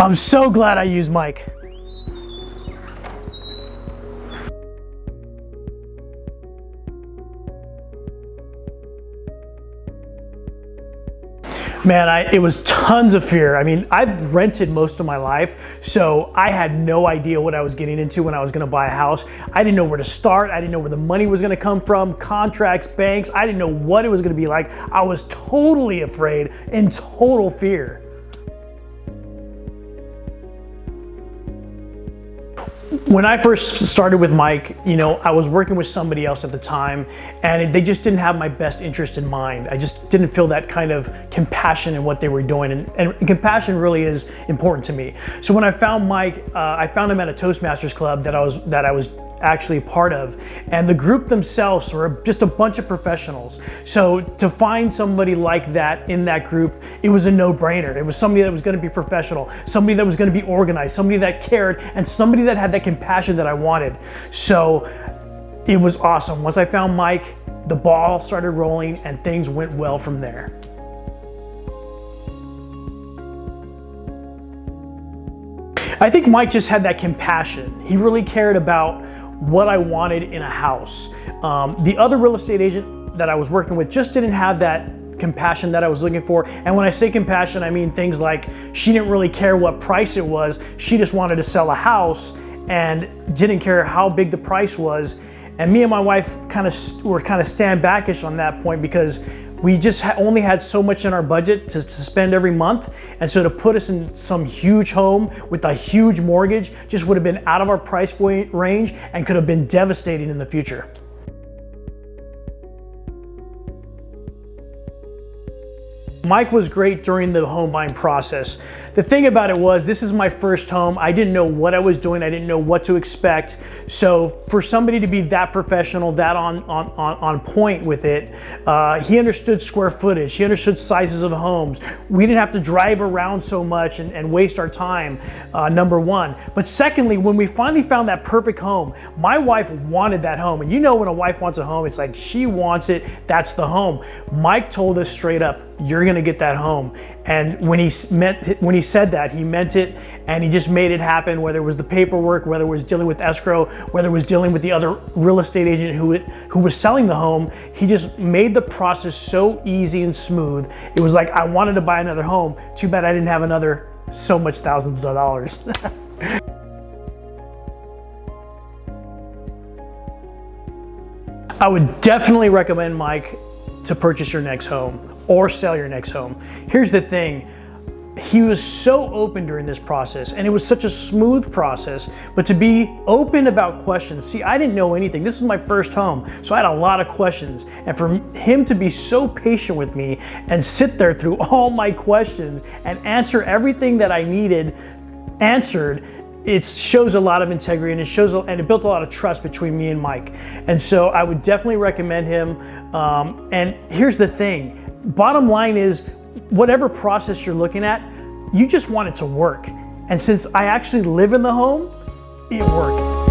I'm so glad I used Mike. Man, it was tons of fear. I mean, I've rented most of my life, so I had no idea what I was getting into when I was gonna buy a house. I didn't know where to start. I didn't know where the money was gonna come from, contracts, banks. I didn't know what it was gonna be like. I was totally afraid, in total fear. When I first started with Mike, I was working with somebody else at the time, and they just didn't have my best interest in mind. I just didn't feel that kind of compassion in what they were doing, and compassion really is important to me. So when I found Mike, I found him at a Toastmasters club that I was actually part of, and the group themselves were just a bunch of professionals. So to find somebody like that in that group, it was a no-brainer. It was somebody that was going to be professional, somebody that was going to be organized, somebody that cared, and somebody that had that compassion that I wanted. So it was awesome. Once I found Mike, the ball started rolling and things went well from there. I think Mike just had that compassion. He really cared about what I wanted in a house. The other real estate agent that I was working with just didn't have that compassion that I was looking for. And when I say compassion, I mean things like she didn't really care what price it was. She just wanted to sell a house and didn't care how big the price was. And me and my wife were kind of stand backish on that point because we just only had so much in our budget to spend every month. And so to put us in some huge home with a huge mortgage just would have been out of our price point range and could have been devastating in the future. Mike was great during the home buying process. The thing about it was, this is my first home. I didn't know what I was doing. I didn't know what to expect. So for somebody to be that professional, that on point with it, he understood square footage. He understood sizes of homes. We didn't have to drive around so much and waste our time, number one. But secondly, when we finally found that perfect home, my wife wanted that home. And when a wife wants a home, it's like she wants it, that's the home. Mike told us straight up, you're gonna get that home. And when he said that, he meant it, and he just made it happen, whether it was the paperwork, whether it was dealing with escrow, whether it was dealing with the other real estate agent who was selling the home. He just made the process so easy and smooth. It was like, I wanted to buy another home. Too bad I didn't have another so much thousands of dollars. I would definitely recommend Mike to purchase your next home or sell your next home. Here's the thing. He was so open during this process, and it was such a smooth process, but to be open about questions. See, I didn't know anything. This is my first home, so I had a lot of questions. And for him to be so patient with me and sit there through all my questions and answer everything that I needed answered, it shows a lot of integrity, and it built a lot of trust between me and Mike. And so I would definitely recommend him. And here's the thing. Bottom line is, whatever process you're looking at, you just want it to work. And since I actually live in the home, it worked.